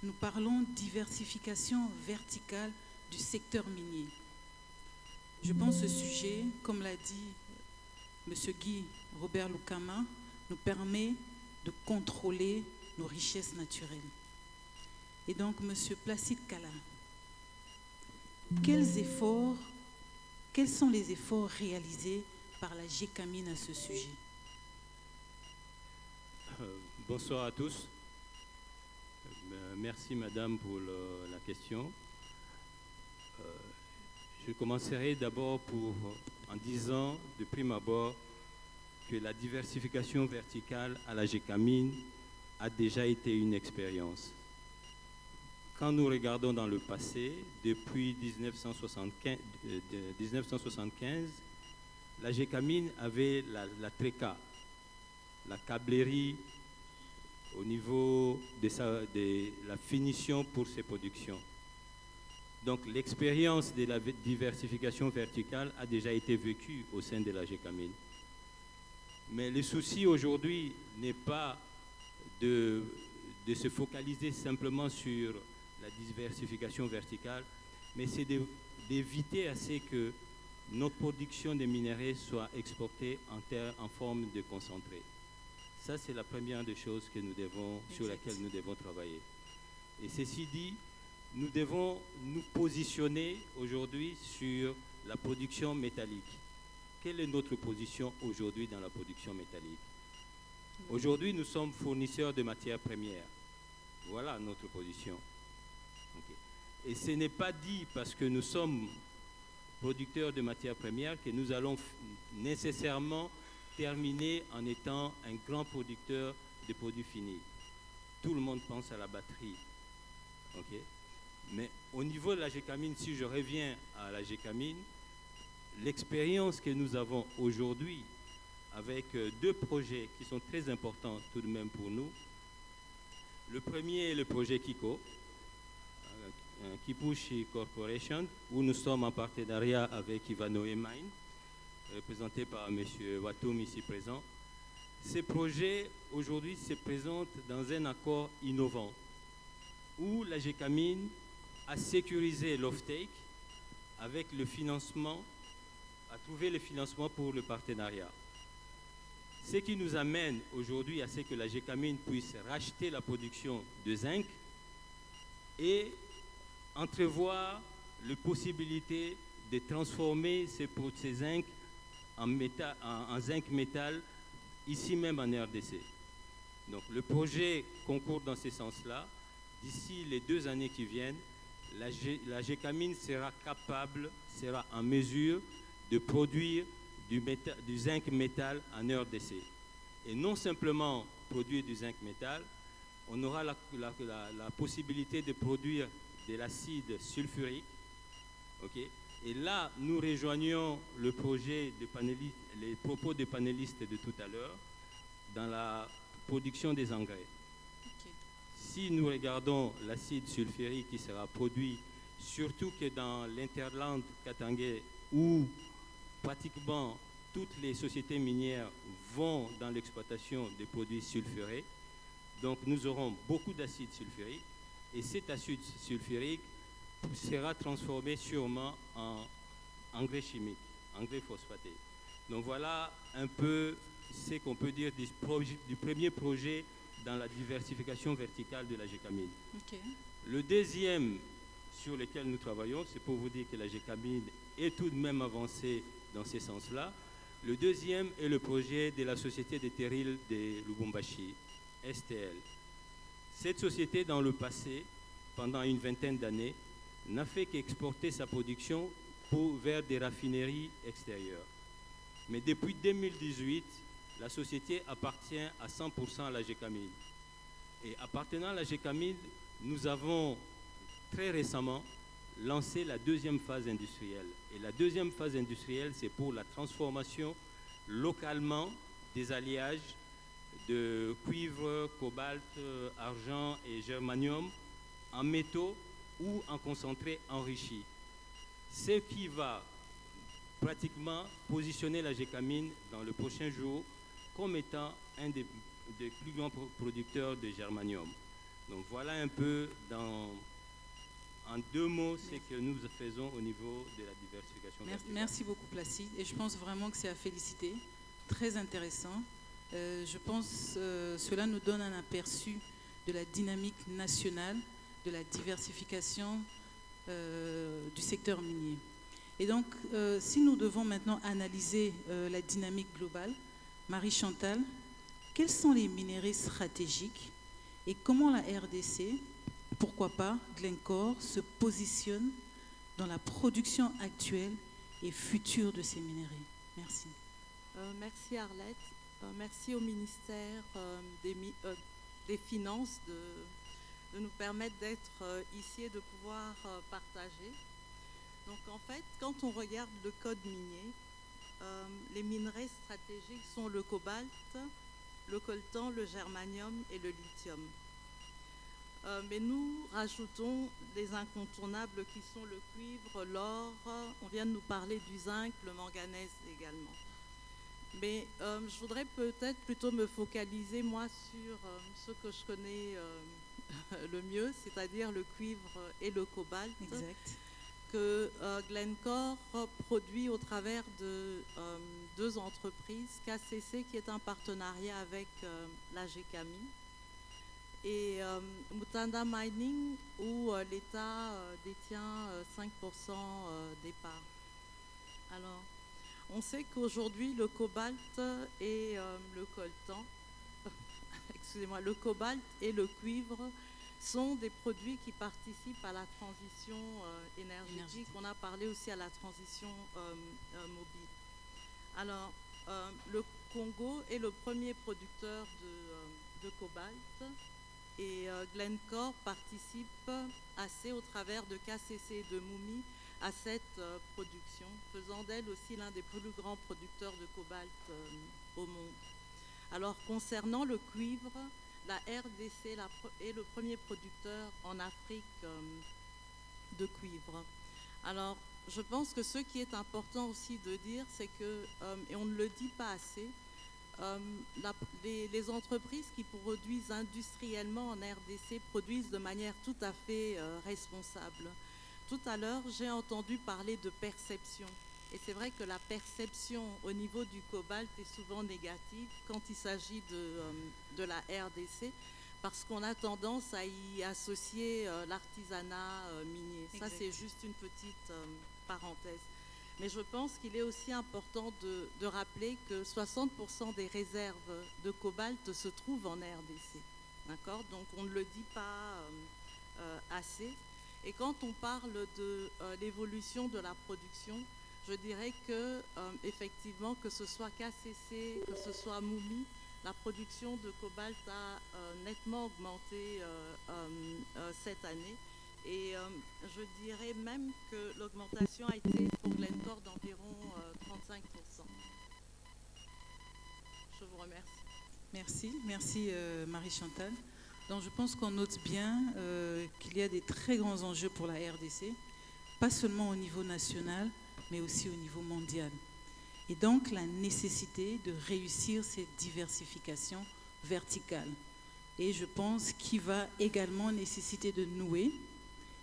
nous parlons diversification verticale du secteur minier. Je pense que ce sujet, comme l'a dit M. Guy Robert Lukama, nous permet de contrôler nos richesses naturelles. Et donc, M. Placide Kala, quels sont les efforts réalisés par la GECAMIN à ce sujet? Bonsoir à tous. Merci Madame pour la question. Je commencerai d'abord en disant de prime abord que la diversification verticale à la GECAMIN a déjà été une expérience. Quand nous regardons dans le passé, depuis 1975, la GECAMIN avait la TRECA, la câblerie au niveau de la finition pour ses productions. Donc l'expérience de la diversification verticale a déjà été vécue au sein de la GECAMIN. Mais le souci aujourd'hui n'est pas de se focaliser simplement sur la diversification verticale, mais c'est d'éviter à ce que notre production de minerais soit exportée en forme de concentré. Ça, c'est la première des choses sur laquelle nous devons travailler. Et ceci dit, nous devons nous positionner aujourd'hui sur la production métallique. Quelle est notre position aujourd'hui dans la production métallique? Aujourd'hui, nous sommes fournisseurs de matières premières. Voilà notre position. Okay. Et ce n'est pas dit parce que nous sommes producteurs de matières premières que nous allons nécessairement terminer en étant un grand producteur de produits finis. Tout le monde pense à la batterie. Okay. Mais au niveau de la GECAMIN, si je reviens à la GECAMIN, l'expérience que nous avons aujourd'hui avec deux projets qui sont très importants tout de même pour nous. Le premier est le projet Kiko, Kipushi Corporation, où nous sommes en partenariat avec Ivanhoe Mine, représenté par M. Watoum ici présent. Ces projets aujourd'hui se présentent dans un accord innovant où la GECAMIN a sécurisé l'off-take avec le financement, a trouvé le financement pour le partenariat. Ce qui nous amène aujourd'hui à ce que la GECAMIN puisse racheter la production de zinc et entrevoir la possibilité de transformer ces zinc en zinc métal ici même en RDC. Donc le projet concourt dans ce sens-là. D'ici les 2 années qui viennent, la GECAMIN sera en mesure de produire du zinc métal en RDC. Et non simplement produire du zinc métal, on aura la possibilité de produire de l'acide sulfurique. Okay? Et là, nous rejoignons le projet les propos des panélistes de tout à l'heure dans la production des engrais. Okay. Si nous regardons l'acide sulfurique qui sera produit, surtout que dans l'interland katangais où pratiquement toutes les sociétés minières vont dans l'exploitation des produits sulfurés, donc nous aurons beaucoup d'acide sulfurique et cet acide sulfurique sera transformé sûrement en engrais chimique, engrais phosphaté. Donc voilà un peu ce qu'on peut dire du premier projet dans la diversification verticale de la GECAMIN. Okay. Le deuxième sur lequel nous travaillons, c'est pour vous dire que la GECAMIN est tout de même avancée dans ce sens-là. Le deuxième est le projet de la société des terrils de Lubumbashi, STL. Cette société, dans le passé, pendant une vingtaine d'années, n'a fait qu'exporter sa production vers des raffineries extérieures. Mais depuis 2018, la société appartient à 100% à la GECAMIN. Et appartenant à la GECAMIN, nous avons très récemment lancé la deuxième phase industrielle. Et la deuxième phase industrielle, c'est pour la transformation localement des alliages de cuivre, cobalt, argent et germanium en métaux ou en concentré enrichi. Ce qui va pratiquement positionner la GECAMIN dans le prochain jour comme étant un des plus grands producteurs de germanium. Donc voilà un peu en 2 mots ce que nous faisons au niveau de la diversification verticale. Merci beaucoup Placide, et je pense vraiment que c'est à féliciter, très intéressant. Je pense que cela nous donne un aperçu de la dynamique nationale, de la diversification du secteur minier. Et donc, si nous devons maintenant analyser la dynamique globale, Marie-Chantal, quels sont les minéraux stratégiques et comment la RDC, pourquoi pas Glencore, se positionne dans la production actuelle et future de ces minéraux? Merci. Merci Arlette. Merci au ministère des Finances de nous permettre d'être ici et de pouvoir partager. Donc en fait, quand on regarde le code minier, les minerais stratégiques sont le cobalt, le coltan, le germanium et le lithium. Mais nous rajoutons des incontournables qui sont le cuivre, l'or, on vient de nous parler du zinc, le manganèse également. Mais je voudrais peut-être plutôt me focaliser moi sur ce que je connais le mieux, c'est-à-dire le cuivre et le cobalt. Exact. Que Glencore produit au travers de 2 entreprises, KCC qui est un partenariat avec la GECAMI et Mutanda Mining où l'État détient 5% des parts. Alors, on sait qu'aujourd'hui le cobalt et le coltan, excusez-moi, le cobalt et le cuivre sont des produits qui participent à la transition énergétique. On a parlé aussi à la transition mobile. Alors, le Congo est le premier producteur de cobalt et Glencore participe assez au travers de KCC et de Moumi à cette production, faisant d'elle aussi l'un des plus grands producteurs de cobalt au monde. Alors, concernant le cuivre, la RDC est le premier producteur en Afrique de cuivre. Alors, je pense que ce qui est important aussi de dire, c'est que, et on ne le dit pas assez, les entreprises qui produisent industriellement en RDC produisent de manière tout à fait responsable. Tout à l'heure, j'ai entendu parler de perception. Et c'est vrai que la perception au niveau du cobalt est souvent négative quand il s'agit de la RDC, parce qu'on a tendance à y associer l'artisanat minier. Ça, c'est juste une petite parenthèse. Mais je pense qu'il est aussi important de rappeler que 60% des réserves de cobalt se trouvent en RDC. D'accord ? Donc, on ne le dit pas assez. Et quand on parle de l'évolution de la production, je dirais que, effectivement, que ce soit KCC, que ce soit Moumi, la production de cobalt a nettement augmenté cette année. Et je dirais même que l'augmentation a été pour Glencore d'environ 35%. Je vous remercie. Merci Marie-Chantal. Donc je pense qu'on note bien qu'il y a des très grands enjeux pour la RDC, pas seulement au niveau national, mais aussi au niveau mondial. Et donc la nécessité de réussir cette diversification verticale. Et je pense qu'il va également nécessiter de nouer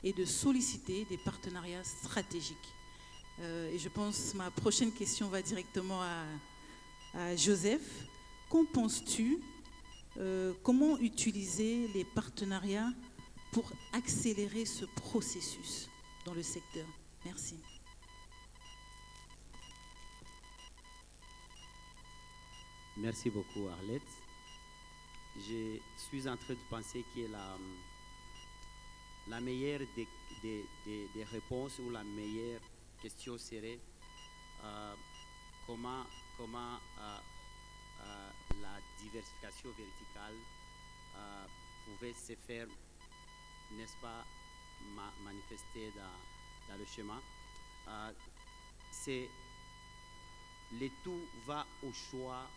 et de solliciter des partenariats stratégiques. Et je pense que ma prochaine question va directement à Joseph. Qu'en penses-tu? Comment utiliser les partenariats pour accélérer ce processus dans le secteur? Merci. Merci beaucoup, Arlette. Je suis en train de penser que la meilleure des réponses ou la meilleure question serait comment la diversification verticale pouvait se faire, n'est-ce pas, manifester dans le schéma. C'est le tout va au choix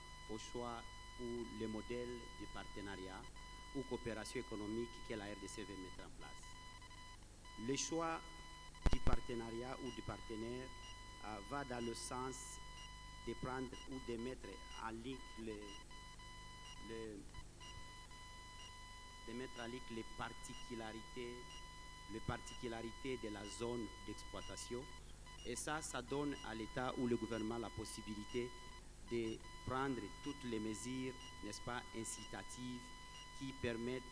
ou le modèle de partenariat ou coopération économique que la RDC veut mettre en place. Le choix du partenariat ou du partenaire va dans le sens de prendre ou de mettre en ligne de mettre à l'écrit les particularités de la zone d'exploitation. Et ça donne à l'État ou le gouvernement la possibilité de prendre toutes les mesures, n'est-ce pas, incitatives qui permettent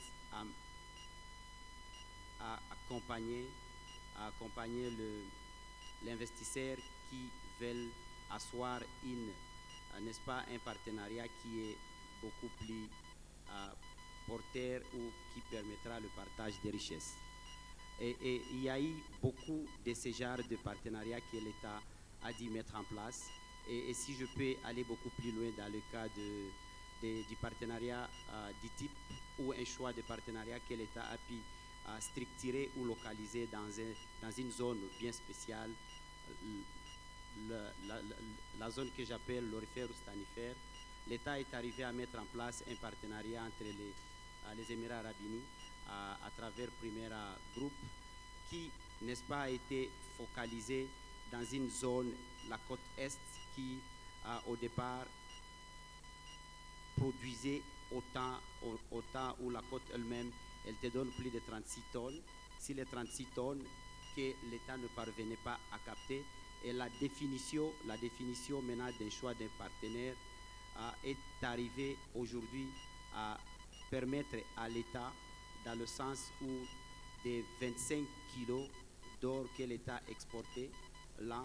à accompagner l'investisseur qui veulent asseoir n'est-ce pas, un partenariat qui est beaucoup plus porteur ou qui permettra le partage des richesses. Et il y a eu beaucoup de ce genre de partenariats que l'État a dû mettre en place. Et si je peux aller beaucoup plus loin dans le cas du partenariat du type ou un choix de partenariat que l'État a pu structurer ou localiser dans une zone bien spéciale, la zone que j'appelle l'Orifère ou Stanifère, l'État est arrivé à mettre en place un partenariat entre les Émirats arabes unis à travers Primera Group qui, n'est-ce pas, a été focalisé dans une zone, la côte Est, qui au départ produisait autant où la côte elle-même, elle te donne plus de 36 tonnes. Si les 36 tonnes que l'État ne parvenait pas à capter, et la définition maintenant d'un choix d'un partenaire est arrivée aujourd'hui à permettre à l'État, dans le sens où des 25 kilos d'or que l'État exportait, là,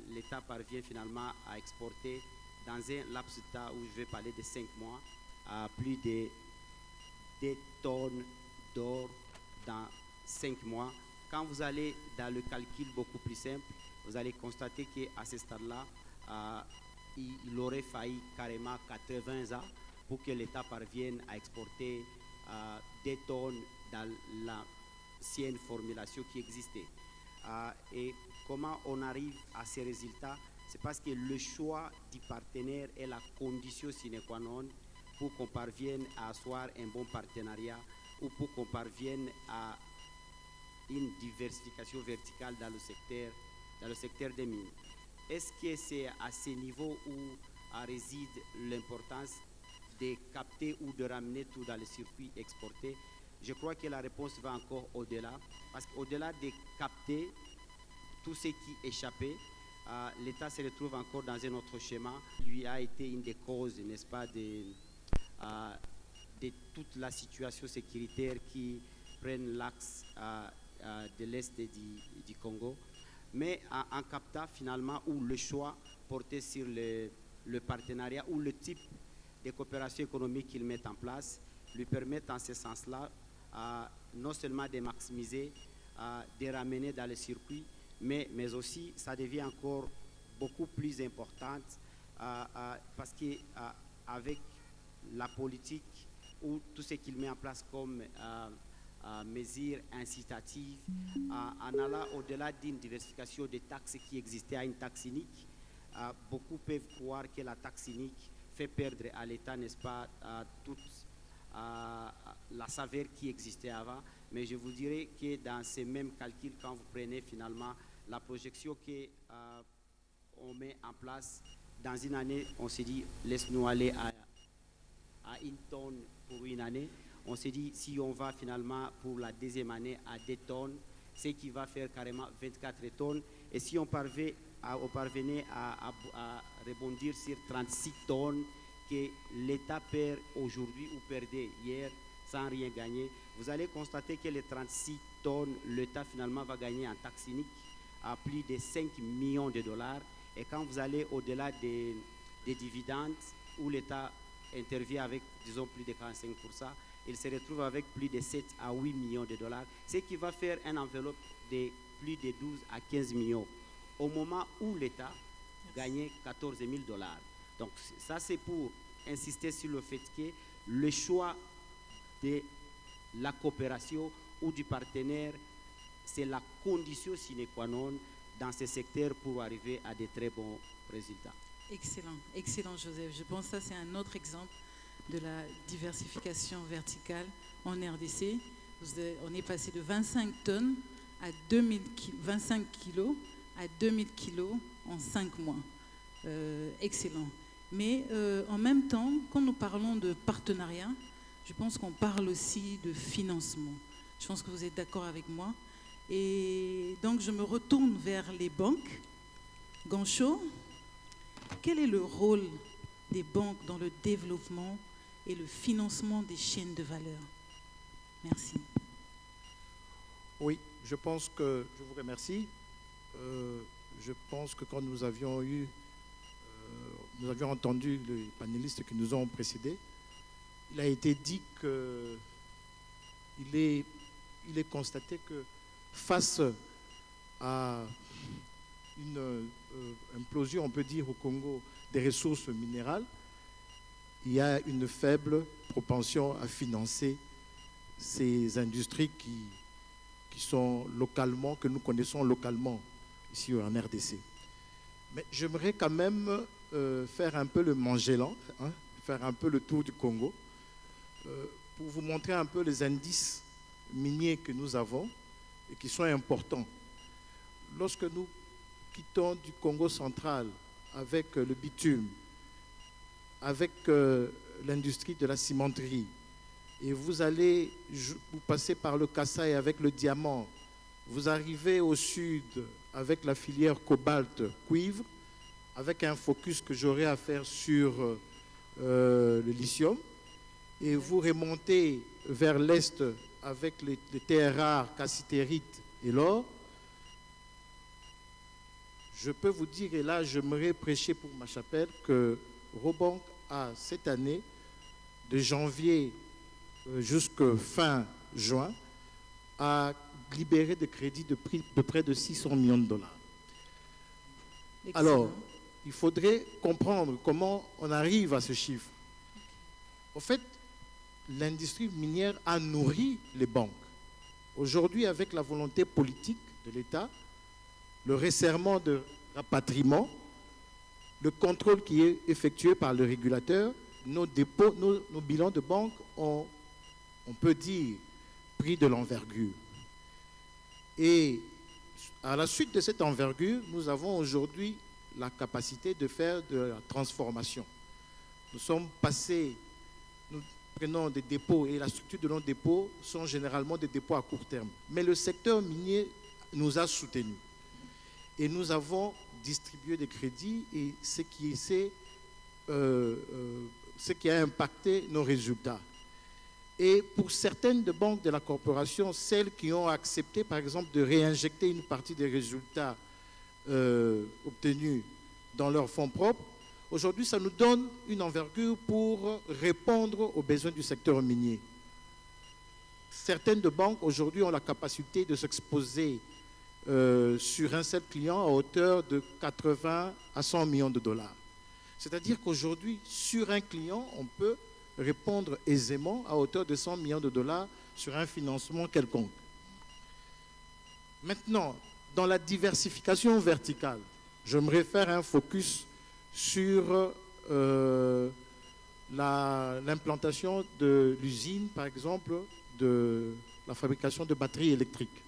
l'État parvient finalement à exporter dans un laps de temps où je vais parler de 5 mois, à plus de 2 tonnes d'or dans 5 mois. Quand vous allez dans le calcul beaucoup plus simple, vous allez constater qu'à ce stade-là, il aurait fallu carrément 80 ans pour que l'État parvienne à exporter 2 tonnes dans l'ancienne formulation qui existait. Et comment on arrive à ces résultats? C'est parce que le choix du partenaire est la condition sine qua non pour qu'on parvienne à asseoir un bon partenariat ou pour qu'on parvienne à une diversification verticale dans le secteur des mines. Est-ce que c'est à ce niveau où réside l'importance de capter ou de ramener tout dans le circuit exporté? Je crois que la réponse va encore au-delà, parce qu'au-delà de capter tout ce qui échappait, l'État se retrouve encore dans un autre schéma. Lui a été une des causes, n'est-ce pas, de toute la situation sécuritaire qui prennent l'axe de l'Est du Congo. Mais en captant finalement où le choix porté sur le partenariat ou le type de coopération économique qu'ils mettent en place, lui permettent en ce sens-là non seulement de maximiser, de ramener dans le circuit, mais aussi ça devient encore beaucoup plus importante parce qu'avec la politique ou tout ce qu'il met en place comme mesures incitatives, en allant au-delà d'une diversification des taxes qui existait à une taxe unique, beaucoup peuvent croire que la taxe unique fait perdre à l'État, n'est-ce pas, toute la saveur qui existait avant. Mais je vous dirais que dans ces mêmes calculs, quand vous prenez finalement la projection qu'on met en place, dans une année, on s'est dit, laisse-nous aller à 1 tonne pour une année. On s'est dit, si on va finalement pour la deuxième année à 2 tonnes, ce qui va faire carrément 24 tonnes. Et si on parvenait à rebondir sur 36 tonnes que l'État perd aujourd'hui ou perdait hier sans rien gagner, vous allez constater que les 36 tonnes, l'État finalement va gagner en taxe unique à plus de 5 millions de dollars. Et quand vous allez au-delà des dividendes, où l'État intervient avec, disons, plus de 45%, il se retrouve avec plus de 7 à 8 millions de dollars, ce qui va faire une enveloppe de plus de 12 à 15 millions, au moment où l'État gagnait 14 000 dollars. Donc ça, c'est pour insister sur le fait que le choix de la coopération ou du partenaire, c'est la condition sine qua non dans ce secteur pour arriver à de très bons résultats. Excellent, excellent Joseph. Je pense que ça c'est un autre exemple de la diversification verticale en RDC. On est passé de 25 tonnes à 25 kilos à 2000 kilos en 5 mois. Excellent. Mais en même temps, quand nous parlons de partenariat, je pense qu'on parle aussi de financement. Je pense que vous êtes d'accord avec moi. Et donc, je me retourne vers les banques. Gancho, quel est le rôle des banques dans le développement et le financement des chaînes de valeur? Merci. Oui, je pense que, je vous remercie. Je pense que quand nous avions entendu les panélistes qui nous ont précédés, il a été dit qu'il est constaté que face à une implosion, on peut dire, au Congo des ressources minérales, il y a une faible propension à financer ces industries qui sont localement, que nous connaissons localement ici en RDC. Mais j'aimerais quand même faire un peu le Magellan, faire un peu le tour du Congo, pour vous montrer un peu les indices miniers que nous avons et qui sont importants. Lorsque nous quittons du Congo central avec le bitume, avec l'industrie de la cimenterie, et vous passez par le Kasaï avec le diamant, vous arrivez au sud avec la filière cobalt-cuivre, avec un focus que j'aurai à faire sur le lithium, et vous remontez vers l'est avec les terres rares, cassitérite et l'or. Je peux vous dire, et là j'aimerais prêcher pour ma chapelle, que Robank a cette année, de janvier jusqu'à fin juin, a libéré des crédits de près de 600 millions de dollars. Excellent. Alors, il faudrait comprendre comment on arrive à ce chiffre. En fait, l'industrie minière a nourri les banques. Aujourd'hui, avec la volonté politique de l'État, le resserrement de rapatriement, le contrôle qui est effectué par le régulateur, nos dépôts, nos bilans de banque ont, on peut dire, pris de l'envergure. Et à la suite de cette envergure, nous avons aujourd'hui la capacité de faire de la transformation. Nous sommes passés, nous prenons des dépôts et la structure de nos dépôts sont généralement des dépôts à court terme. Mais le secteur minier nous a soutenus. Et nous avons distribué des crédits et ce qui a impacté nos résultats. Et pour certaines des banques de la corporation, celles qui ont accepté, par exemple, de réinjecter une partie des résultats obtenus dans leurs fonds propres, aujourd'hui, ça nous donne une envergure pour répondre aux besoins du secteur minier. Certaines de banques, aujourd'hui, ont la capacité de s'exposer sur un seul client à hauteur de 80 à 100 millions de dollars. C'est-à-dire qu'aujourd'hui, sur un client, on peut répondre aisément à hauteur de 100 millions de dollars sur un financement quelconque. Maintenant, dans la diversification verticale, j'aimerais faire un focus sur l'implantation de l'usine, par exemple, de la fabrication de batteries électriques.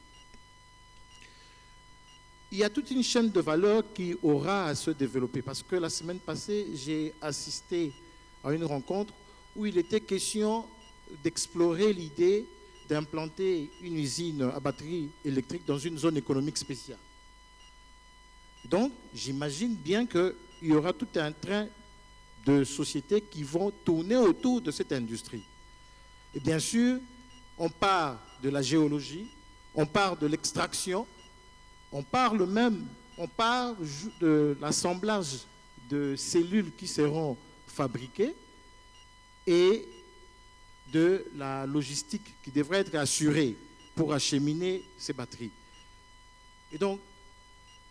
Il y a toute une chaîne de valeur qui aura à se développer parce que la semaine passée, j'ai assisté à une rencontre où il était question d'explorer l'idée d'implanter une usine à batterie électrique dans une zone économique spéciale. Donc, j'imagine bien qu'il y aura tout un train de sociétés qui vont tourner autour de cette industrie. Et bien sûr, on part de la géologie, on part de l'extraction, on parle de l'assemblage de cellules qui seront fabriquées et de la logistique qui devrait être assurée pour acheminer ces batteries. Et donc,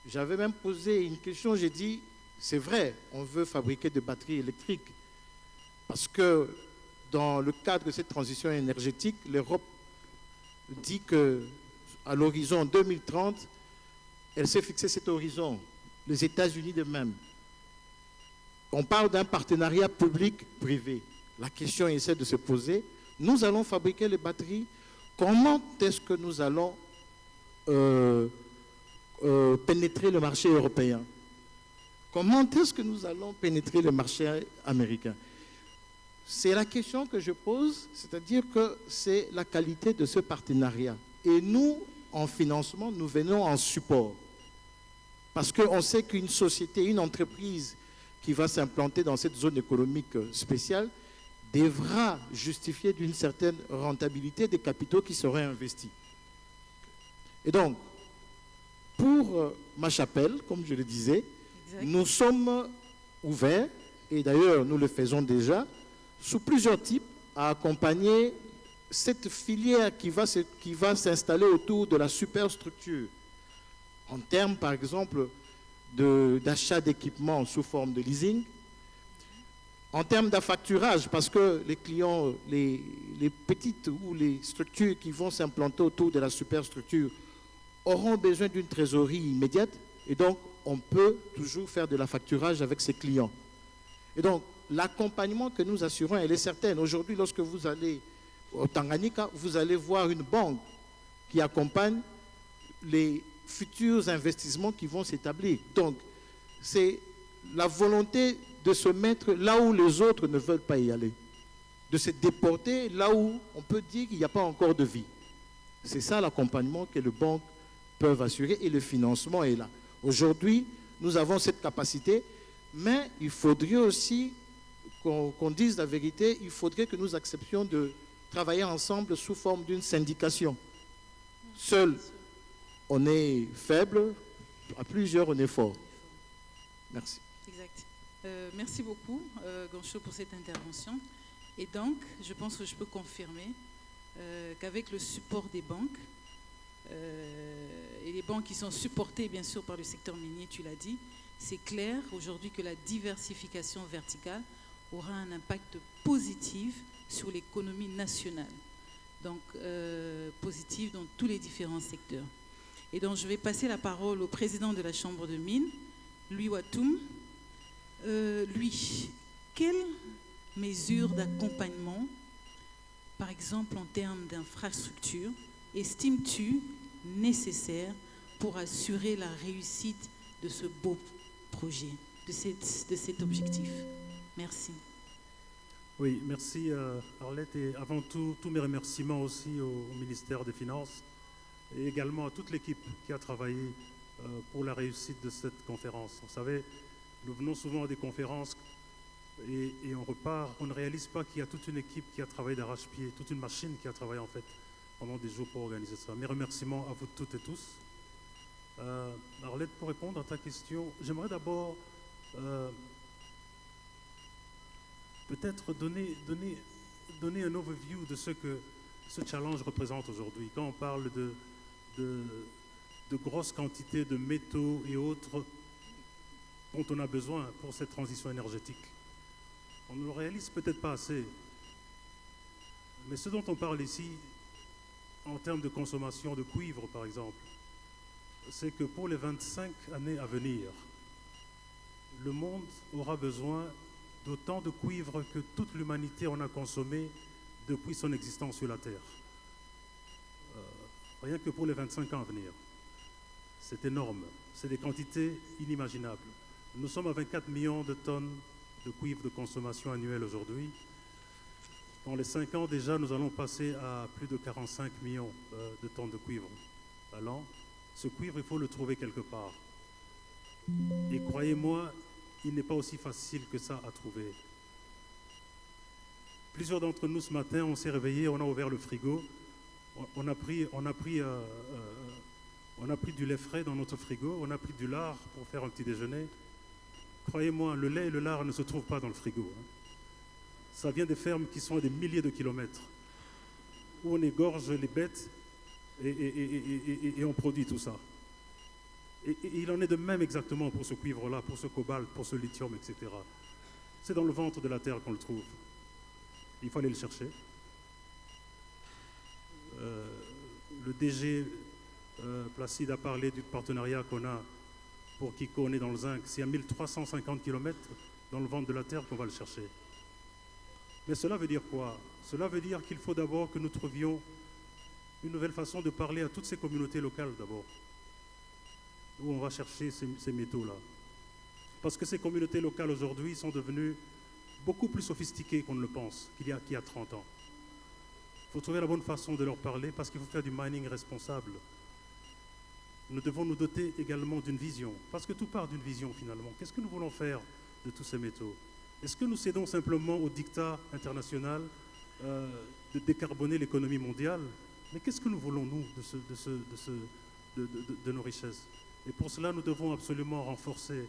j'avais même posé une question, j'ai dit, c'est vrai, on veut fabriquer des batteries électriques parce que dans le cadre de cette transition énergétique, l'Europe dit qu'à l'horizon 2030, elle s'est fixé cet horizon, les États-Unis de même. On parle d'un partenariat public-privé. La question essaie de se poser. Nous allons fabriquer les batteries. Comment est-ce que nous allons pénétrer le marché européen? Comment est-ce que nous allons pénétrer le marché américain? c'est la question que je pose, c'est-à-dire que c'est la qualité de ce partenariat. Et nous, en financement, nous venons en support. Parce qu'on sait qu'une société, une entreprise qui va s'implanter dans cette zone économique spéciale devra justifier d'une certaine rentabilité des capitaux qui seraient investis. Et donc, pour ma chapelle, comme je le disais, Exact. nous sommes ouverts, et d'ailleurs nous le faisons déjà, sous plusieurs types, à accompagner cette filière qui va s'installer autour de la superstructure. En termes, par exemple, d'achat d'équipements sous forme de leasing, en termes d'affacturage, parce que les clients, les petites ou les structures qui vont s'implanter autour de la superstructure auront besoin d'une trésorerie immédiate, et donc on peut toujours faire de l'affacturage avec ses clients. Et donc, l'accompagnement que nous assurons, elle est certaine. Aujourd'hui, lorsque vous allez au Tanganyika, vous allez voir une banque qui accompagne les futurs investissements qui vont s'établir. Donc, c'est la volonté de se mettre là où les autres ne veulent pas y aller, de se déporter là où on peut dire qu'il n'y a pas encore de vie. C'est ça l'accompagnement que les banques peuvent assurer et le financement est là. Aujourd'hui, nous avons cette capacité, mais il faudrait aussi qu'on dise la vérité, il faudrait que nous acceptions de travailler ensemble sous forme d'une syndication. Seul, on est faible, à plusieurs, on est fort. Merci. Exact. Merci beaucoup, Goncho, pour cette intervention. Et donc, je pense que je peux confirmer qu'avec le support des banques, et les banques qui sont supportées, bien sûr, par le secteur minier, tu l'as dit, c'est clair aujourd'hui que la diversification verticale aura un impact positif sur l'économie nationale. Donc, positif dans tous les différents secteurs. Et donc, je vais passer la parole au président de la Chambre de mines, Louis Watoum. Lui, quelles mesures d'accompagnement, par exemple en termes d'infrastructure, estimes-tu nécessaires pour assurer la réussite de ce beau projet, de cet objectif? Merci. Oui, merci Arlette, et avant tout, tous mes remerciements aussi au ministère des Finances et également à toute l'équipe qui a travaillé pour la réussite de cette conférence. Vous savez, nous venons souvent à des conférences et on repart, on ne réalise pas qu'il y a toute une équipe qui a travaillé d'arrache-pied, toute une machine qui a travaillé en fait pendant des jours pour organiser ça. Mes remerciements à vous toutes et tous. Arlette, pour répondre à ta question, j'aimerais d'abord peut-être donner un overview de ce que ce challenge représente aujourd'hui. Quand on parle de grosses quantités de métaux et autres dont on a besoin pour cette transition énergétique, on ne le réalise peut-être pas assez. Mais ce dont on parle ici, en termes de consommation de cuivre par exemple, c'est que pour les 25 années à venir, le monde aura besoin d'autant de cuivre que toute l'humanité en a consommé depuis son existence sur la Terre. Rien que pour les 25 ans à venir. C'est énorme. C'est des quantités inimaginables. Nous sommes à 24 millions de tonnes de cuivre de consommation annuelle aujourd'hui. Dans les 5 ans déjà, nous allons passer à plus de 45 millions de tonnes de cuivre à l'an. Ce cuivre, il faut le trouver quelque part. Et croyez-moi, il n'est pas aussi facile que ça à trouver. Plusieurs d'entre nous ce matin, on s'est réveillés, on a ouvert le frigo, on a pris du lait frais dans notre frigo, on a pris du lard pour faire un petit déjeuner. Croyez-moi, le lait et le lard ne se trouvent pas dans le frigo. Ça vient des fermes qui sont à des milliers de kilomètres, où on égorge les bêtes et on produit tout ça. Et il en est de même exactement pour ce cuivre-là, pour ce cobalt, pour ce lithium, etc. C'est dans le ventre de la terre qu'on le trouve. Il faut aller le chercher. Le DG Placide a parlé du partenariat qu'on a pour Kiko, on est dans le zinc. C'est à 1350 km dans le ventre de la terre qu'on va le chercher. Mais cela veut dire quoi? Cela veut dire qu'il faut d'abord que nous trouvions une nouvelle façon de parler à toutes ces communautés locales d'abord, où on va chercher ces métaux-là. Parce que ces communautés locales aujourd'hui sont devenues beaucoup plus sophistiqués qu'on ne le pense qu'il y a 30 ans. Il faut trouver la bonne façon de leur parler parce qu'il faut faire du mining responsable. Nous devons nous doter également d'une vision, parce que tout part d'une vision finalement. Qu'est-ce que nous voulons faire de tous ces métaux? Est-ce que nous cédons simplement au diktat international de décarboner l'économie mondiale? Mais qu'est-ce que nous voulons, nous, de nos richesses? Et pour cela, nous devons absolument renforcer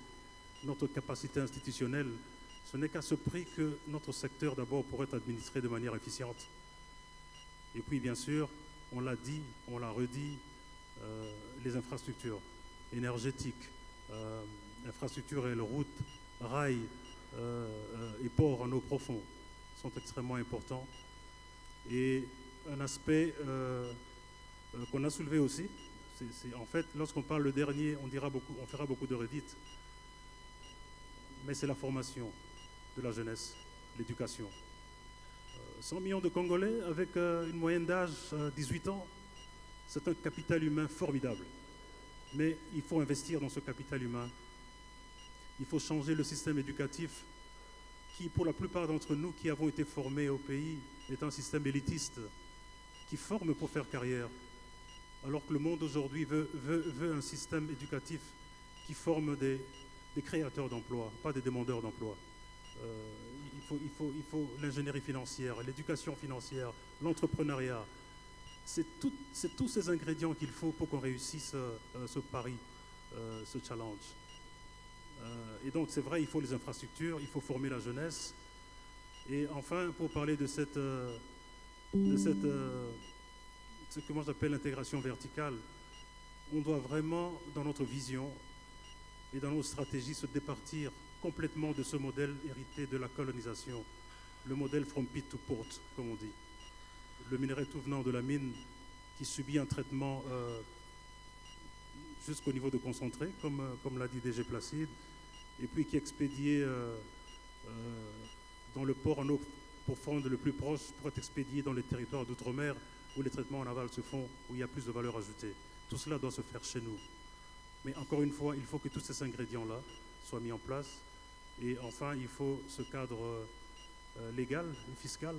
notre capacité institutionnelle. Ce n'est qu'à ce prix que notre secteur, d'abord, pourrait être administré de manière efficiente. Et puis, bien sûr, on l'a dit, on l'a redit, les infrastructures énergétiques, infrastructures et routes, rails et ports en eau profonde sont extrêmement importants. Et un aspect qu'on a soulevé aussi, c'est en fait, lorsqu'on parle le dernier, on fera beaucoup de redites, mais c'est la formation de la jeunesse, l'éducation. 100 millions de Congolais avec une moyenne d'âge 18 ans, c'est un capital humain formidable. Mais il faut investir dans ce capital humain. Il faut changer le système éducatif qui, pour la plupart d'entre nous qui avons été formés au pays, est un système élitiste qui forme pour faire carrière. Alors que le monde aujourd'hui veut un système éducatif qui forme des créateurs d'emplois, pas des demandeurs d'emplois. Il faut l'ingénierie financière, l'éducation financière, l'entrepreneuriat. C'est tous ces ingrédients qu'il faut pour qu'on réussisse ce pari, ce challenge. Et donc c'est vrai, il faut les infrastructures, il faut former la jeunesse. Et enfin, pour parler de ce que moi j'appelle l'intégration verticale, on doit vraiment, dans notre vision et dans nos stratégies, se départir complètement de ce modèle hérité de la colonisation, le modèle from pit to port, comme on dit. Le minerai tout venant de la mine qui subit un traitement jusqu'au niveau de concentré, comme l'a dit DG Placide, et puis qui est expédié dans le port en eau profonde le plus proche pour être expédié dans les territoires d'outre-mer où les traitements en aval se font, où il y a plus de valeur ajoutée. Tout cela doit se faire chez nous. Mais encore une fois, il faut que tous ces ingrédients-là soient mis en place. Et enfin, il faut ce cadre légal et fiscal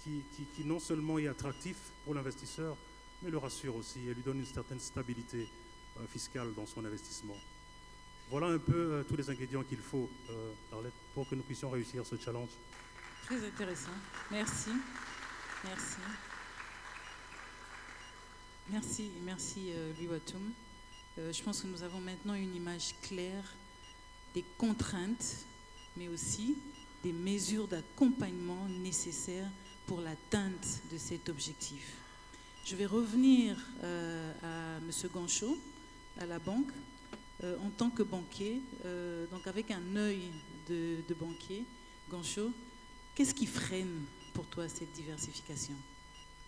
qui non seulement est attractif pour l'investisseur, mais le rassure aussi et lui donne une certaine stabilité fiscale dans son investissement. Voilà un peu tous les ingrédients qu'il faut, Arlette, pour que nous puissions réussir ce challenge. Très intéressant. Merci. Merci. Merci Louis Watoum. Je pense que nous avons maintenant une image claire des contraintes, mais aussi des mesures d'accompagnement nécessaires pour l'atteinte de cet objectif. Je vais revenir à M. Ganchot, à la banque, en tant que banquier, donc avec un œil de banquier. Ganchot, qu'est-ce qui freine pour toi cette diversification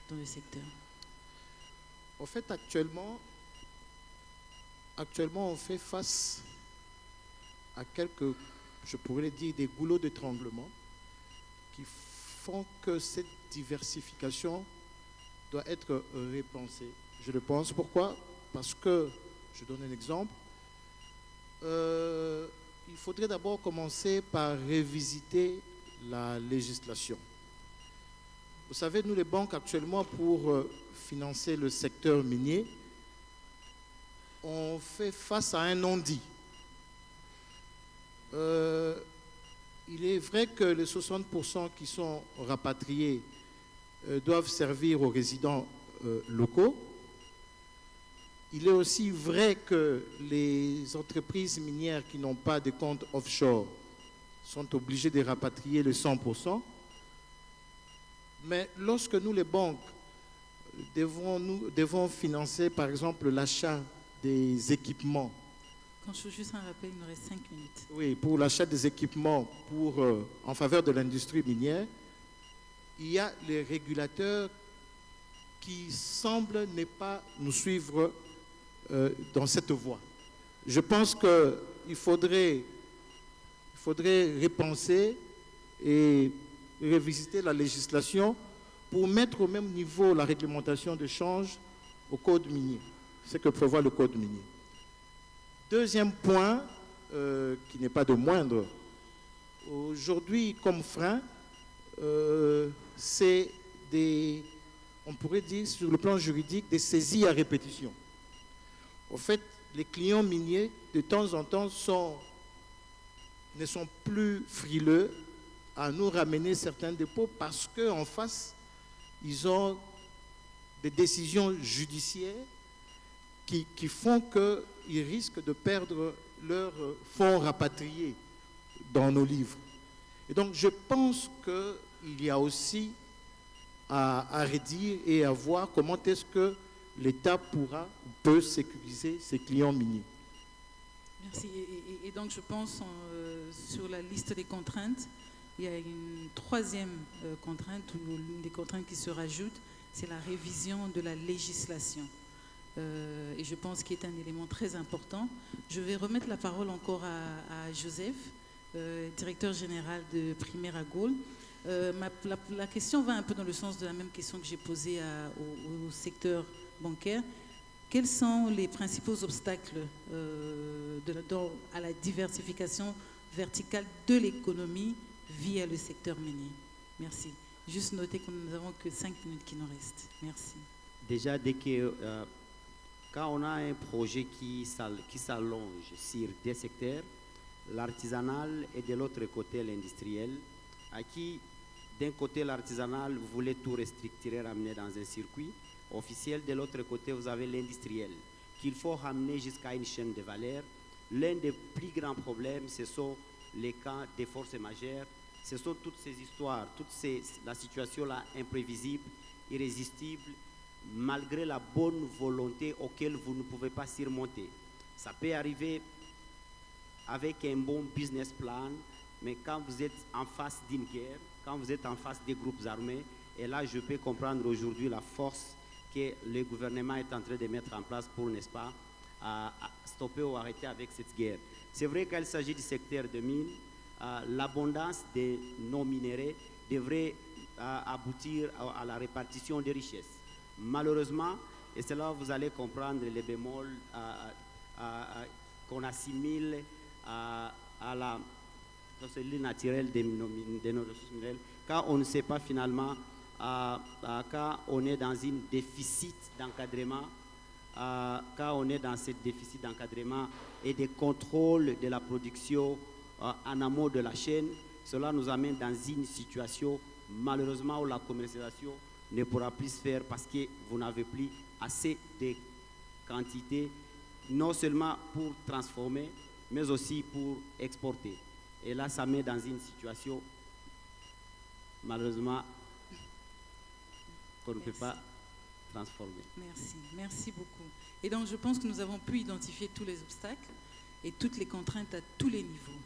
dans le secteur? En fait, actuellement, on fait face à quelques, je pourrais dire, des goulots d'étranglement qui font que cette diversification doit être repensée. Je le pense. Pourquoi? Parce que, je donne un exemple, il faudrait d'abord commencer par révisiter la législation. Vous savez, nous les banques actuellement, pour financer le secteur minier, on fait face à un non-dit. Il est vrai que les 60% qui sont rapatriés doivent servir aux résidents locaux. Il est aussi vrai que les entreprises minières qui n'ont pas de compte offshore sont obligées de rapatrier les 100%. Mais lorsque nous, les banques, devons financer, par exemple, l'achat des équipements. Quand je juste un rappel, il me reste 5 minutes. Oui, pour l'achat des équipements en faveur de l'industrie minière, il y a les régulateurs qui semblent ne pas nous suivre dans cette voie. Je pense qu'il faudrait repenser et revisiter la législation pour mettre au même niveau la réglementation de change au code minier, ce que prévoit le code minier. Deuxième point, qui n'est pas de moindre, aujourd'hui, comme frein, c'est on pourrait dire sur le plan juridique, des saisies à répétition. En fait, les clients miniers, de temps en temps, ne sont plus frileux à nous ramener certains dépôts parce qu'en face, ils ont des décisions judiciaires qui font qu'ils risquent de perdre leurs fonds rapatriés dans nos livres. Et donc, je pense qu'il y a aussi à redire et à voir comment est-ce que l'État peut sécuriser ses clients miniers. Merci. Et donc, je pense sur la liste des contraintes, il y a une troisième contrainte, ou l'une des contraintes qui se rajoute, c'est la révision de la législation. Et je pense qu'il est un élément très important. Je vais remettre la parole encore à Joseph, directeur général de Primera Gold. La question va un peu dans le sens de la même question que j'ai posée au secteur bancaire. Quels sont les principaux obstacles à la diversification verticale de l'économie via le secteur minier? Merci. Juste noter que nous n'avons que 5 minutes qui nous restent. Merci. Déjà, quand on a un projet qui s'allonge sur des secteurs, l'artisanal et de l'autre côté l'industriel, à qui d'un côté l'artisanal, vous voulez tout restructurer, ramener dans un circuit officiel, de l'autre côté vous avez l'industriel, qu'il faut ramener jusqu'à une chaîne de valeur. L'un des plus grands problèmes, ce sont les cas des forces majeures, ce sont toutes ces histoires, la situation là imprévisible, irrésistible, malgré la bonne volonté auquel vous ne pouvez pas surmonter. Ça peut arriver avec un bon business plan, mais quand vous êtes en face d'une guerre, quand vous êtes en face des groupes armés, et là je peux comprendre aujourd'hui la force que le gouvernement est en train de mettre en place pour, n'est-ce pas, à stopper ou arrêter avec cette guerre. C'est vrai qu'il s'agit du secteur de mines, l'abondance de nos minéraux devrait aboutir à la répartition des richesses. Malheureusement, et c'est là où vous allez comprendre les bémols qu'on assimile à la procédure naturelle de nos ressources minérales, quand on ne sait pas finalement, quand on est dans un déficit d'encadrement, quand on est dans ce déficit d'encadrement et de contrôle de la production en amont de la chaîne, cela nous amène dans une situation malheureusement où la commercialisation ne pourra plus se faire parce que vous n'avez plus assez de quantité, non seulement pour transformer, mais aussi pour exporter. Et là, ça met dans une situation, malheureusement, qu'on ne peut pas transformer. Merci, merci beaucoup. Et donc, je pense que nous avons pu identifier tous les obstacles et toutes les contraintes à tous les niveaux.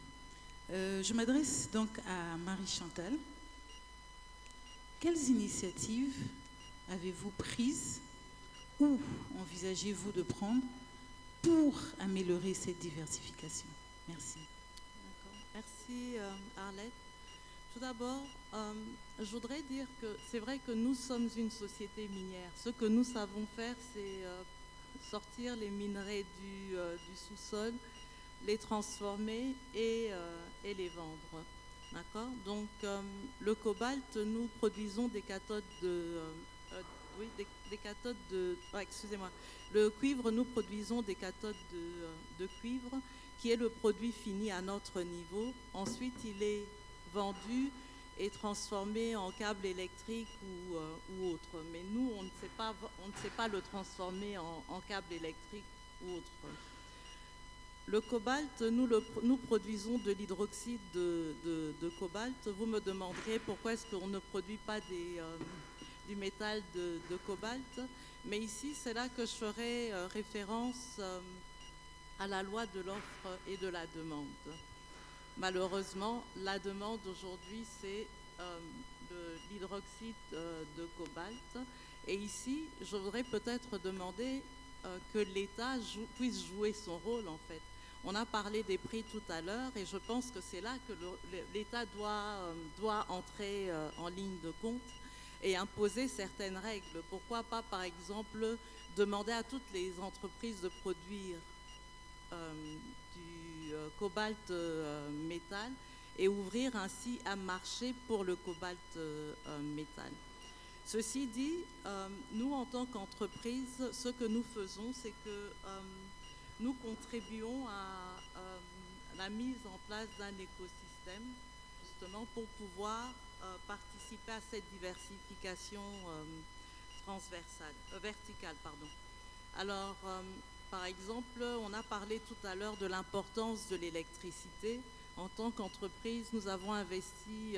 Je m'adresse donc à Marie-Chantal. Quelles initiatives avez-vous prises ou envisagez-vous de prendre pour améliorer cette diversification? Merci. Merci Arlette. Tout d'abord, je voudrais dire que c'est vrai que nous sommes une société minière. Ce que nous savons faire, c'est sortir les minerais du sous-sol, les transformer et les vendre. D'accord? Donc, le cobalt, nous produisons des cathodes excusez-moi. Le cuivre, nous produisons des cathodes de cuivre, qui est le produit fini à notre niveau. Ensuite, il est vendu et transformé en câble électrique ou autre. Mais nous, on ne sait pas le transformer en câble électrique ou autre. Le cobalt, nous produisons de l'hydroxyde de cobalt. Vous me demanderez pourquoi est-ce qu'on ne produit pas du métal de cobalt. Mais ici, c'est là que je ferai référence à la loi de l'offre et de la demande. Malheureusement, la demande aujourd'hui, c'est de l'hydroxyde de cobalt. Et ici, je voudrais peut-être demander que l'État puisse jouer son rôle, en fait. On a parlé des prix tout à l'heure et je pense que c'est là que l'État doit entrer en ligne de compte et imposer certaines règles. Pourquoi pas, par exemple, demander à toutes les entreprises de produire du cobalt métal et ouvrir ainsi un marché pour le cobalt métal. Ceci dit, nous en tant qu'entreprise, ce que nous faisons, c'est que nous contribuons à la mise en place d'un écosystème, justement pour pouvoir participer à cette diversification verticale. Alors, par exemple, on a parlé tout à l'heure de l'importance de l'électricité. En tant qu'entreprise, nous avons investi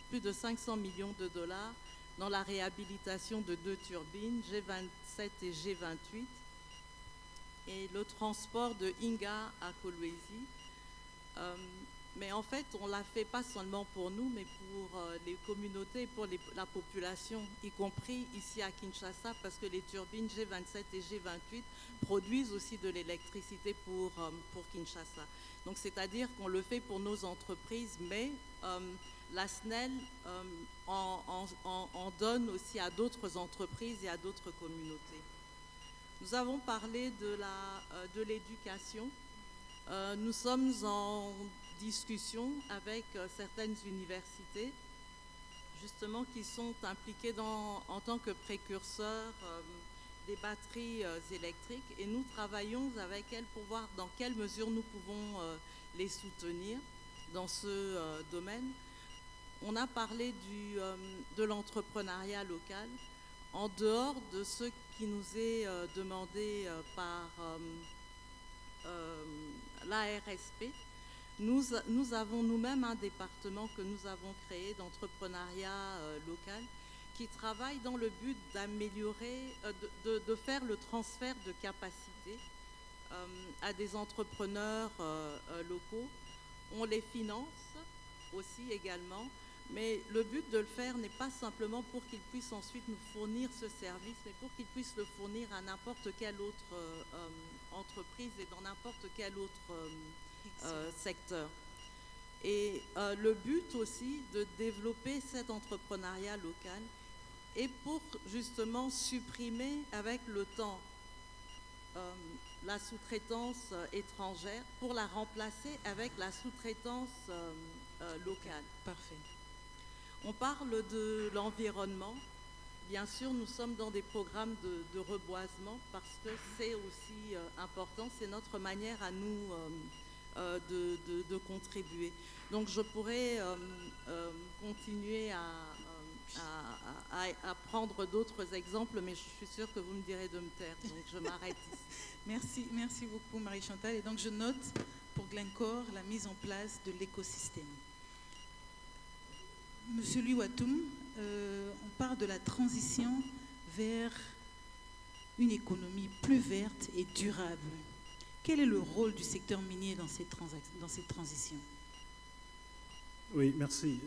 plus de 500 millions de dollars dans la réhabilitation de 2 turbines, G27 et G28, et le transport de Inga à Kolwezi. Mais en fait, on ne l'a fait pas seulement pour nous, mais pour les communautés, pour la population, y compris ici à Kinshasa, parce que les turbines G27 et G28 produisent aussi de l'électricité pour Kinshasa. Donc, c'est-à-dire qu'on le fait pour nos entreprises, mais la SNEL en donne aussi à d'autres entreprises et à d'autres communautés. Nous avons parlé de l'éducation. Nous sommes en discussion avec certaines universités, justement, qui sont impliquées en tant que précurseurs des batteries électriques, et nous travaillons avec elles pour voir dans quelle mesure nous pouvons les soutenir dans ce domaine. On a parlé de l'entrepreneuriat local. En dehors de ce qui nous est demandé par l'ARSP, nous avons nous-mêmes un département que nous avons créé d'entrepreneuriat local qui travaille dans le but d'améliorer, de faire le transfert de capacités à des entrepreneurs locaux. On les finance aussi également, mais le but de le faire n'est pas simplement pour qu'ils puissent ensuite nous fournir ce service, mais pour qu'ils puissent le fournir à n'importe quelle autre entreprise et dans n'importe quel autre secteur. Et le but aussi de développer cet entrepreneuriat local est pour justement supprimer avec le temps la sous-traitance étrangère pour la remplacer avec la sous-traitance locale. Parfait. On parle de l'environnement. Bien sûr, nous sommes dans des programmes de reboisement parce que c'est aussi important. C'est notre manière à nous de contribuer. Donc, je pourrais continuer à prendre d'autres exemples, mais je suis sûre que vous me direz de me taire. Donc, je m'arrête ici. Merci beaucoup, Marie-Chantal. Et donc, je note pour Glencore la mise en place de l'écosystème. Monsieur Luatum, on parle de la transition vers une économie plus verte et durable. Quel est le rôle du secteur minier dans cette transition? Oui, merci.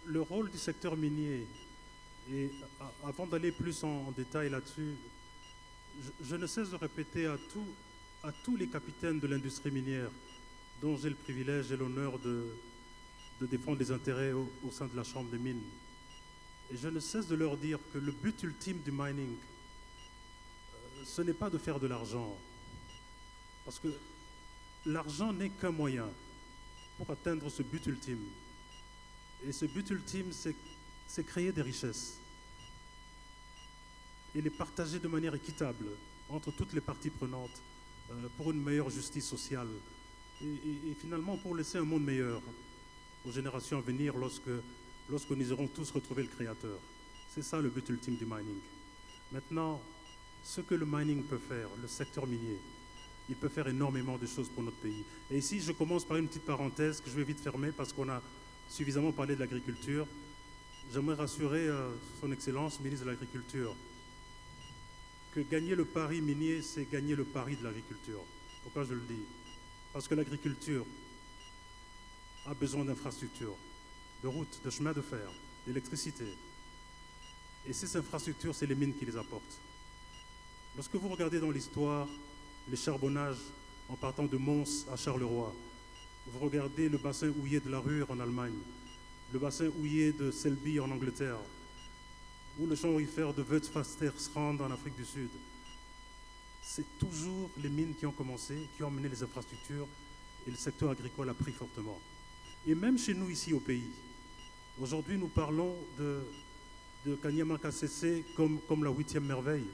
Le rôle du secteur minier, et avant d'aller plus en détail là-dessus, je ne cesse de répéter à tous les capitaines de l'industrie minière, dont j'ai le privilège et l'honneur de défendre les intérêts au sein de la Chambre des mines. Et je ne cesse de leur dire que le but ultime du mining, ce n'est pas de faire de l'argent. Parce que l'argent n'est qu'un moyen pour atteindre ce but ultime. Et ce but ultime, c'est créer des richesses et les partager de manière équitable entre toutes les parties prenantes pour une meilleure justice sociale et finalement pour laisser un monde meilleur aux générations à venir lorsque nous aurons tous retrouvé le Créateur. C'est ça le but ultime du mining. Maintenant, ce que le mining peut faire, le secteur minier, il peut faire énormément de choses pour notre pays. Et ici, je commence par une petite parenthèse que je vais vite fermer parce qu'on a suffisamment parlé de l'agriculture. J'aimerais rassurer son Excellence, ministre de l'Agriculture, que gagner le pari minier, c'est gagner le pari de l'agriculture. Pourquoi je le dis? Parce que l'agriculture a besoin d'infrastructures, de routes, de chemins de fer, d'électricité. Et ces infrastructures, c'est les mines qui les apportent. Lorsque vous regardez dans l'histoire les charbonnages en partant de Mons à Charleroi, vous regardez le bassin houiller de la Ruhr en Allemagne, le bassin houiller de Selby en Angleterre, ou le champ aurifère de Witwatersrand en Afrique du Sud. C'est toujours les mines qui ont commencé, qui ont mené les infrastructures, et le secteur agricole a pris fortement. Et même chez nous ici au pays, aujourd'hui nous parlons de Kanyama Kasese comme la 8e merveille,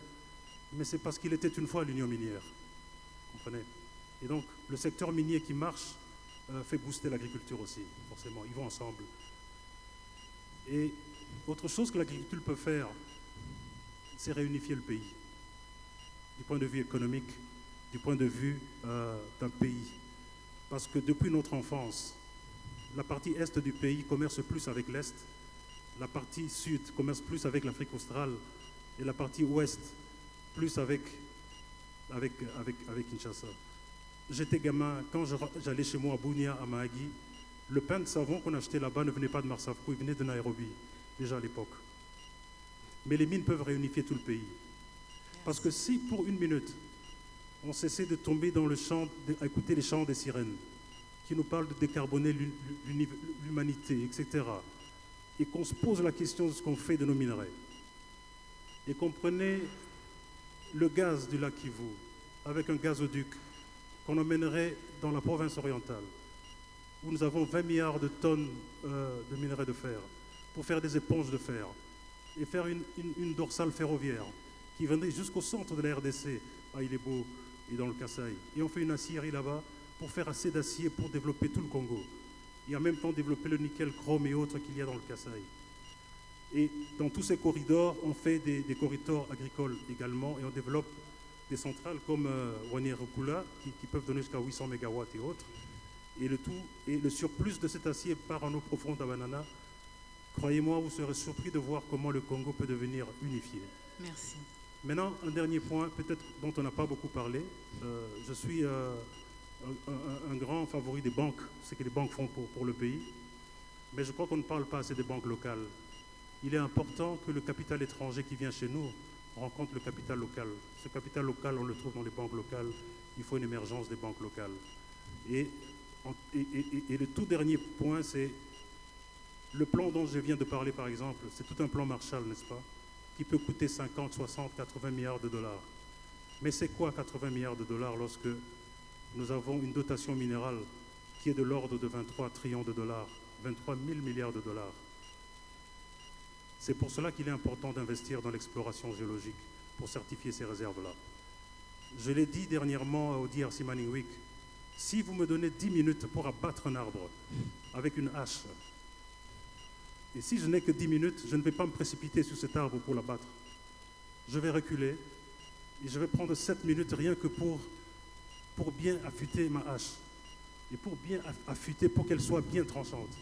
mais c'est parce qu'il était une fois l'union minière. Vous comprenez? Et donc le secteur minier qui marche fait booster l'agriculture aussi, forcément, ils vont ensemble. Et autre chose que l'agriculture peut faire, c'est réunifier le pays, du point de vue économique, du point de vue d'un pays. Parce que depuis notre enfance, la partie est du pays commerce plus avec l'Est, la partie sud commerce plus avec l'Afrique australe, et la partie ouest plus avec Kinshasa. J'étais gamin, quand j'allais chez moi à Bunia, à Mahagi, le pain de savon qu'on achetait là-bas ne venait pas de Marsavco, il venait de Nairobi, déjà à l'époque. Mais les mines peuvent réunifier tout le pays. Parce que si, pour une minute, on cessait de tomber dans le chant, à écouter les chants des sirènes, qui nous parlent de décarboner l'humanité, etc., et qu'on se pose la question de ce qu'on fait de nos minerais, et qu'on prenait le gaz du lac Kivu avec un gazoduc qu'on emmènerait dans la province orientale, où nous avons 20 milliards de tonnes de minerais de fer, pour faire des éponges de fer, et faire une dorsale ferroviaire qui viendrait jusqu'au centre de la RDC, à Ilebo et dans le Kasaï. Et on fait une aciérie là-bas pour faire assez d'acier pour développer tout le Congo. Et en même temps développer le nickel, chrome et autres qu'il y a dans le Kasaï. Et dans tous ces corridors, on fait des corridors agricoles également, et on développe des centrales comme Wanirokula, qui peuvent donner jusqu'à 800 MW et autres. Et le surplus de cet acier part en eau profonde à Banana. Croyez-moi, vous serez surpris de voir comment le Congo peut devenir unifié. Merci. Maintenant, un dernier point, peut-être dont on n'a pas beaucoup parlé. Je suis un grand favori des banques, ce que les banques font pour le pays. Mais je crois qu'on ne parle pas assez des banques locales. Il est important que le capital étranger qui vient chez nous rencontre le capital local. Ce capital local, on le trouve dans les banques locales. Il faut une émergence des banques locales. Et le tout dernier point, c'est le plan dont je viens de parler, par exemple. C'est tout un plan Marshall, n'est-ce pas, qui peut coûter 50, 60, 80 milliards de dollars. Mais c'est quoi 80 milliards de dollars lorsque nous avons une dotation minérale qui est de l'ordre de 23 trillions de dollars, 23 000 milliards de dollars. C'est pour cela qu'il est important d'investir dans l'exploration géologique pour certifier ces réserves-là. Je l'ai dit dernièrement au DRC Mining Week, si vous me donnez 10 minutes pour abattre un arbre avec une hache, et si je n'ai que 10 minutes, je ne vais pas me précipiter sur cet arbre pour l'abattre. Je vais reculer et je vais prendre 7 minutes rien que pour bien affûter ma hache et pour bien affûter, pour qu'elle soit bien tranchante.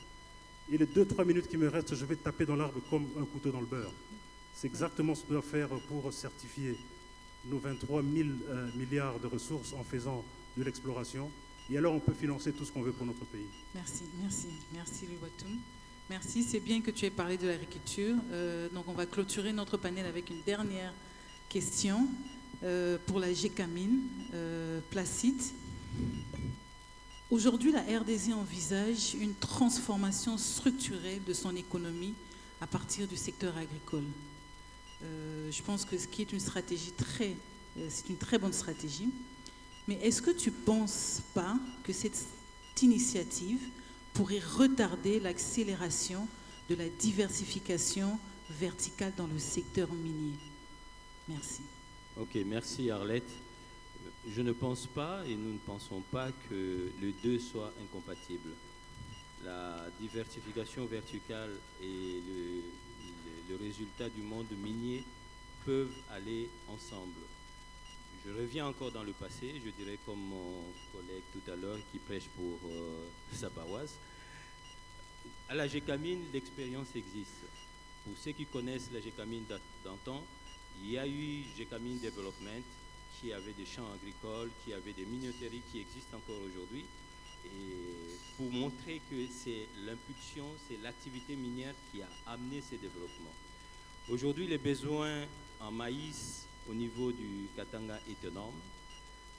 Et les 2-3 minutes qui me restent, je vais taper dans l'arbre comme un couteau dans le beurre. C'est exactement ce qu'on doit faire pour certifier nos 23 000 milliards de ressources en faisant de l'exploration. Et alors on peut financer tout ce qu'on veut pour notre pays. Merci, merci, merci Louis Watoum. Merci, c'est bien que tu aies parlé de l'agriculture. Donc on va clôturer notre panel avec une dernière question pour la GECAMIN. Placide. Aujourd'hui, la RDC envisage une transformation structurelle de son économie à partir du secteur agricole. Je pense que ce qui est une stratégie c'est une très bonne stratégie. Mais est-ce que tu ne penses pas que cette initiative pourrait retarder l'accélération de la diversification verticale dans le secteur minier? Merci. Ok, merci Arlette. Je ne pense pas et nous ne pensons pas que les deux soient incompatibles. La diversification verticale et le résultat du monde minier peuvent aller ensemble. Je reviens encore dans le passé, je dirais comme mon collègue tout à l'heure qui prêche pour sa paroisse. À la GECAMIN, l'expérience existe. Pour ceux qui connaissent la GECAMIN d'antan, il y a eu GECAMIN Development qui avait des champs agricoles, qui avait des minoteries qui existent encore aujourd'hui. Et pour montrer que c'est l'impulsion, c'est l'activité minière qui a amené ces développements. Aujourd'hui, les besoins en maïs au niveau du Katanga est énorme,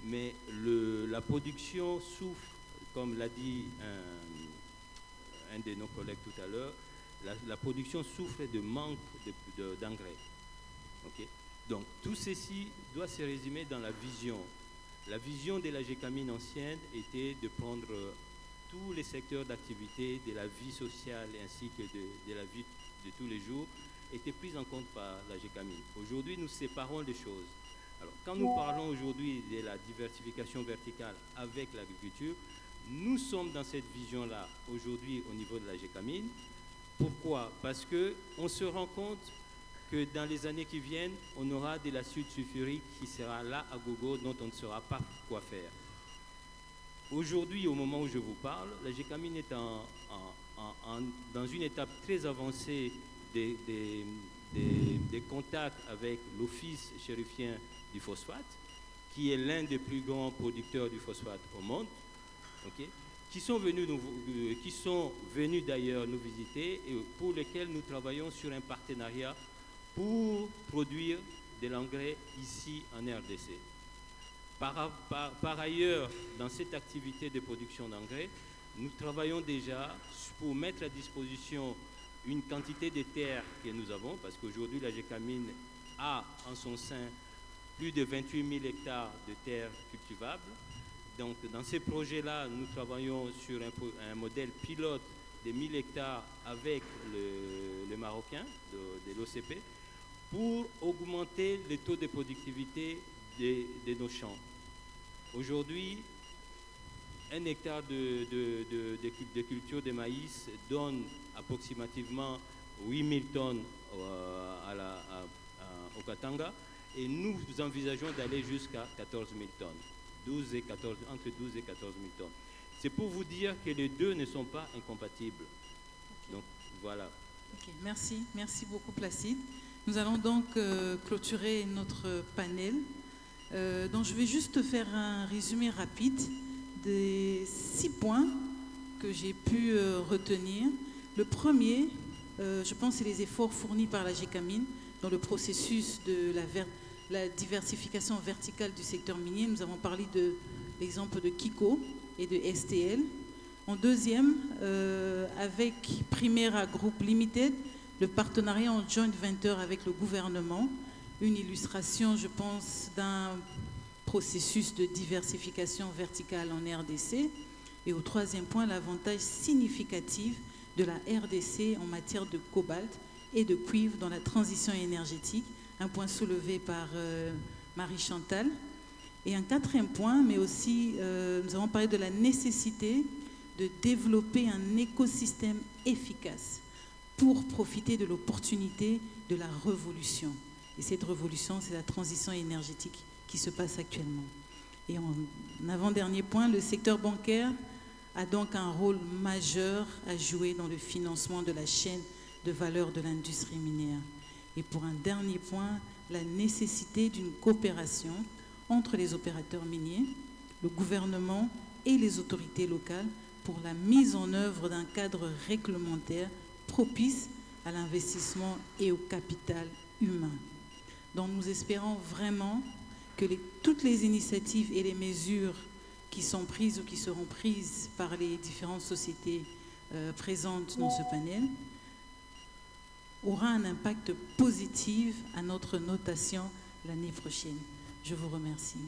mais la production souffre, comme l'a dit un de nos collègues tout à l'heure, la production souffre de manque d'engrais. Okay? Donc tout ceci doit se résumer dans la vision. La vision de la GECAMIN ancienne était de prendre tous les secteurs d'activité de la vie sociale ainsi que de la vie de tous les jours étaient prises en compte par la GECAMIN. Aujourd'hui, nous séparons les choses. Alors, quand nous parlons aujourd'hui de la diversification verticale avec l'agriculture, nous sommes dans cette vision-là aujourd'hui au niveau de la GECAMIN. Pourquoi? Parce qu'on se rend compte que dans les années qui viennent, on aura de l'acide sulfurique qui sera là à gogo, dont on ne saura pas quoi faire. Aujourd'hui, au moment où je vous parle, la GECAMIN est dans une étape très avancée des contacts avec l'Office chérifien du phosphate, qui est l'un des plus grands producteurs du phosphate au monde, okay, qui sont venus d'ailleurs nous visiter et pour lesquels nous travaillons sur un partenariat pour produire de l'engrais ici en RDC. Par ailleurs, dans cette activité de production d'engrais, nous travaillons déjà pour mettre à disposition une quantité de terres que nous avons, parce qu'aujourd'hui la GECAMIN a en son sein plus de 28 000 hectares de terres cultivables. Donc dans ces projets-là, nous travaillons sur un modèle pilote de 1000 hectares avec le Marocain de l'OCP pour augmenter le taux de productivité de nos champs. Aujourd'hui, un hectare de culture de maïs donne approximativement 8000 tonnes au Katanga et nous envisageons d'aller jusqu'à 14 000 tonnes, entre 12 et 14 000 tonnes. C'est pour vous dire que les deux ne sont pas incompatibles. Okay. Donc voilà. Okay, merci beaucoup Placide. Nous allons donc clôturer notre panel. Donc je vais juste faire un résumé rapide des 6 points que j'ai pu retenir. Le premier, je pense, c'est les efforts fournis par la GECAMIN dans le processus de la diversification verticale du secteur minier. Nous avons parlé de l'exemple de Kiko et de STL. En deuxième, avec Primera Group Limited, le partenariat en joint venture avec le gouvernement, une illustration, je pense, d'un processus de diversification verticale en RDC. Et au troisième point, l'avantage significatif de la RDC en matière de cobalt et de cuivre dans la transition énergétique, un point soulevé par Marie-Chantal. Et un quatrième point, mais aussi, nous avons parlé de la nécessité de développer un écosystème efficace pour profiter de l'opportunité de la révolution. Et cette révolution, c'est la transition énergétique qui se passe actuellement. Et en avant-dernier point, le secteur bancaire a donc un rôle majeur à jouer dans le financement de la chaîne de valeur de l'industrie minière. Et pour un dernier point, la nécessité d'une coopération entre les opérateurs miniers, le gouvernement et les autorités locales pour la mise en œuvre d'un cadre réglementaire propice à l'investissement et au capital humain. Donc nous espérons vraiment que toutes les initiatives et les mesures qui sont prises ou qui seront prises par les différentes sociétés présentes dans ce panel aura un impact positif à notre notation l'année prochaine. Je vous remercie.